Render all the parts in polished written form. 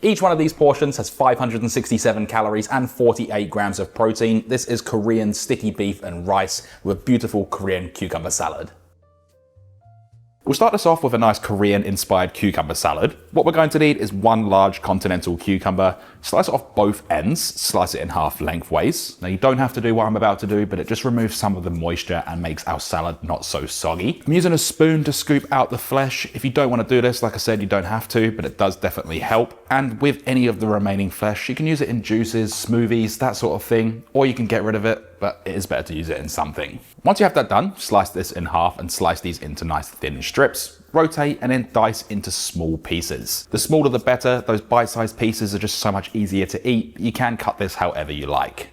Each one of these portions has 567 calories and 48 grams of protein. This is Korean sticky beef and rice with beautiful Korean cucumber salad. We'll start this off with a nice Korean-inspired cucumber salad. What we're going to need is one large continental cucumber. Slice it off both ends, slice it in half lengthways. Now you don't have to do what I'm about to do, but it just removes some of the moisture and makes our salad not so soggy. I'm using a spoon to scoop out the flesh. If you don't want to do this, like I said, you don't have to, but it does definitely help. And with any of the remaining flesh, you can use it in juices, smoothies, that sort of thing, or you can get rid of it, but it is better to use it in something. Once you have that done, slice this in half and slice these into nice thin strips. Rotate and then dice into small pieces. The smaller the better. Those bite-sized pieces are just so much easier to eat. You can cut this however you like.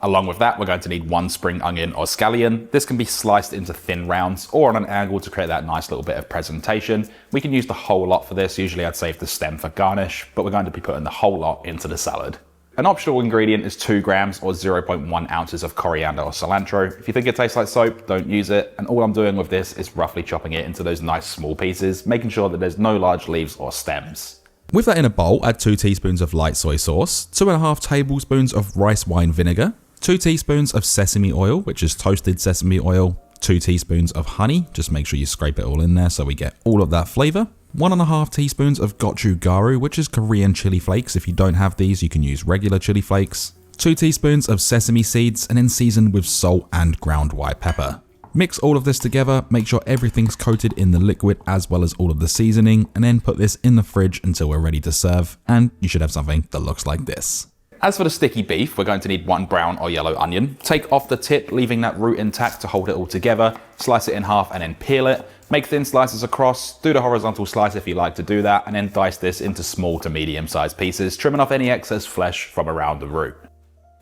Along with that, we're going to need one spring onion or scallion. This can be sliced into thin rounds or on an angle to create that nice little bit of presentation. We can use the whole lot for this. Usually I'd save the stem for garnish, but we're going to be putting the whole lot into the salad. An optional ingredient is 2 grams or 0.1 ounces of coriander or cilantro. If you think it tastes like soap, don't use it. And all I'm doing with this is roughly chopping it into those nice small pieces, making sure that there's no large leaves or stems. With that in a bowl, add 2 teaspoons of light soy sauce, 2.5 tablespoons of rice wine vinegar, 2 teaspoons of sesame oil, which is toasted sesame oil, 2 teaspoons of honey, just make sure you scrape it all in there so we get all of that flavor. 1.5 teaspoons of gochugaru, which is Korean chili flakes. If you don't have these, you can use regular chili flakes. 2 teaspoons of sesame seeds, and then season with salt and ground white pepper. Mix all of this together, make sure everything's coated in the liquid as well as all of the seasoning, and then put this in the fridge until we're ready to serve, and you should have something that looks like this. As for the sticky beef, we're going to need 1 brown or yellow onion. Take off the tip, leaving that root intact to hold it all together. Slice it in half and then peel it. Make thin slices across, do the horizontal slice if you like to do that, and then dice this into small to medium-sized pieces, trimming off any excess flesh from around the root.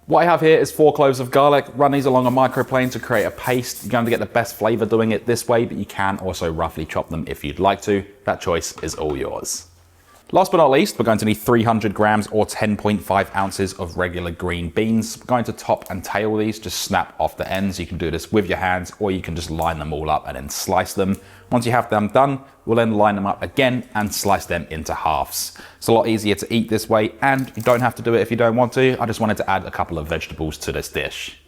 What I have here is 4 cloves of garlic. Run these along a microplane to create a paste. You're going to get the best flavor doing it this way, but you can also roughly chop them if you'd like to. That choice is all yours. Last but not least, we're going to need 300 grams or 10.5 ounces of regular green beans. We're going to top and tail these, just snap off the ends. You can do this with your hands, or you can just line them all up and then slice them. Once you have them done, we'll then line them up again and slice them into halves. It's a lot easier to eat this way, and you don't have to do it if you don't want to. I just wanted to add a couple of vegetables to this dish.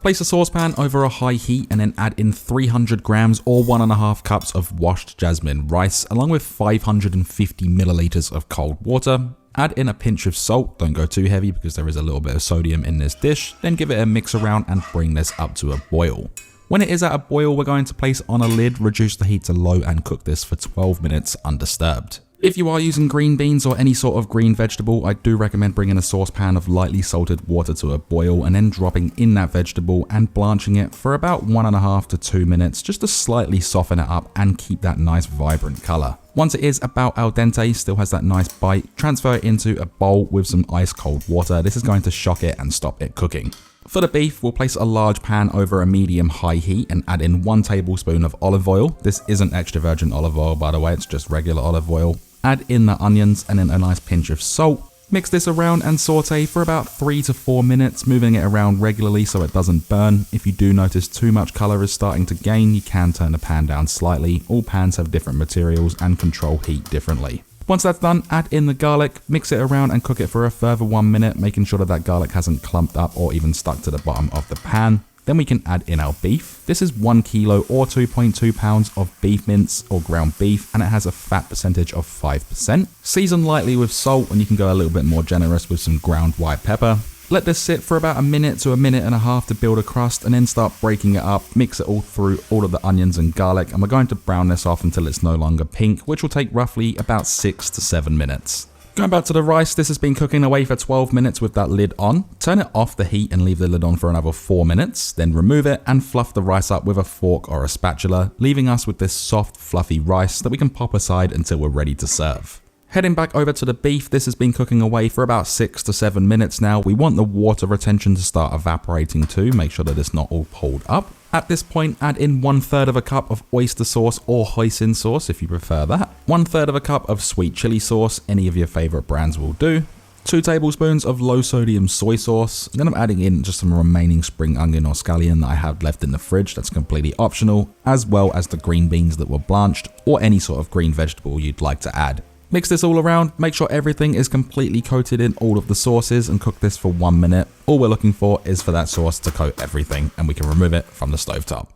Place a saucepan over a high heat and then add in 300 grams or 1.5 cups of washed jasmine rice, along with 550 milliliters of cold water. Add in a pinch of salt, don't go too heavy because there is a little bit of sodium in this dish, then give it a mix around and bring this up to a boil. When it is at a boil, we're going to place on a lid, reduce the heat to low and cook this for 12 minutes undisturbed. If you are using green beans or any sort of green vegetable, I do recommend bringing a saucepan of lightly salted water to a boil and then dropping in that vegetable and blanching it for about 1.5 to 2 minutes just to slightly soften it up and keep that nice vibrant color. Once it is about al dente, still has that nice bite, transfer it into a bowl with some ice cold water. This is going to shock it and stop it cooking. For the beef, we'll place a large pan over a medium-high heat and add in 1 tablespoon of olive oil. This isn't extra virgin olive oil, by the way, it's just regular olive oil. Add in the onions and then a nice pinch of salt. Mix this around and saute for about 3 to 4 minutes, moving it around regularly so it doesn't burn. If you do notice too much color is starting to gain, you can turn the pan down slightly. All pans have different materials and control heat differently. Once that's done, add in the garlic, mix it around and cook it for a further 1 minute, making sure that that garlic hasn't clumped up or even stuck to the bottom of the pan. Then we can add in our beef. This is 1 kilo or 2.2 pounds of beef mince or ground beef, and it has a fat percentage of 5%. Season lightly with salt, and you can go a little bit more generous with some ground white pepper. Let this sit for about 1 minute to 1.5 minutes to build a crust, and then start breaking it up. Mix it all through all of the onions and garlic, and we're going to brown this off until it's no longer pink, which will take roughly about 6 to 7 minutes. Going back to the rice, this has been cooking away for 12 minutes with that lid on. Turn it off the heat and leave the lid on for another 4 minutes, then remove it and fluff the rice up with a fork or a spatula, leaving us with this soft, fluffy rice that we can pop aside until we're ready to serve. Heading back over to the beef, this has been cooking away for about 6 to 7 minutes now. We want the water retention to start evaporating too, make sure that it's not all pulled up. At this point, add in 1/3 of a cup of oyster sauce or hoisin sauce if you prefer that. 1/3 of a cup of sweet chili sauce, any of your favorite brands will do. 2 tablespoons of low sodium soy sauce. Then I'm adding in just some remaining spring onion or scallion that I have left in the fridge, that's completely optional, as well as the green beans that were blanched or any sort of green vegetable you'd like to add. Mix this all around, make sure everything is completely coated in all of the sauces and cook this for 1 minute. All we're looking for is for that sauce to coat everything and we can remove it from the stovetop.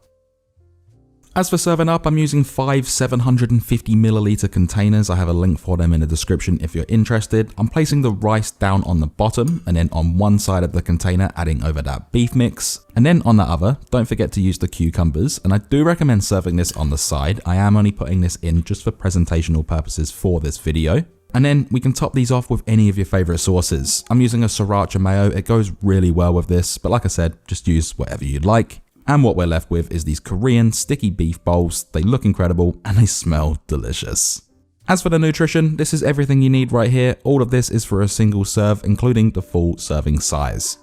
As for serving up, I'm using 5 750ml containers. I have a link for them in the description if you're interested. I'm placing the rice down on the bottom and then on one side of the container adding over that beef mix. And then on the other, don't forget to use the cucumbers. And I do recommend serving this on the side. I am only putting this in just for presentational purposes for this video. And then we can top these off with any of your favorite sauces. I'm using a sriracha mayo. It goes really well with this, but like I said, just use whatever you'd like. And what we're left with is these Korean sticky beef bowls. They look incredible and they smell delicious. As for the nutrition, this is everything you need right here. All of this is for a single serve, including the full serving size.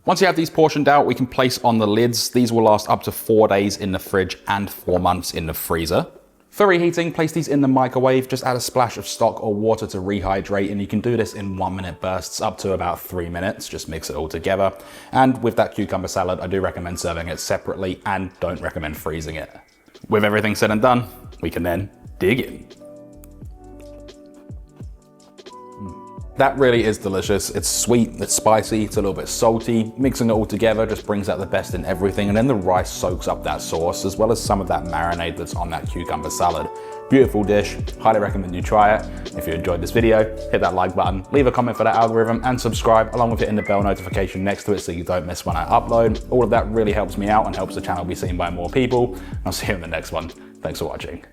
Once you have these portioned out, we can place on the lids. These will last up to 4 days in the fridge and 4 months in the freezer. For reheating, place these in the microwave, just add a splash of stock or water to rehydrate, and you can do this in 1 minute bursts up to about 3 minutes, just mix it all together. And with that cucumber salad, I do recommend serving it separately and don't recommend freezing it. With everything said and done, we can then dig in. That really is delicious. It's sweet, it's spicy, it's a little bit salty. Mixing it all together just brings out the best in everything, and then the rice soaks up that sauce as well as some of that marinade that's on that cucumber salad. Beautiful dish, highly recommend you try it. If you enjoyed this video, hit that like button, leave a comment for that algorithm, and subscribe along with hitting the bell notification next to it so you don't miss when I upload. All of that really helps me out and helps the channel be seen by more people. I'll see you in the next one. Thanks for watching.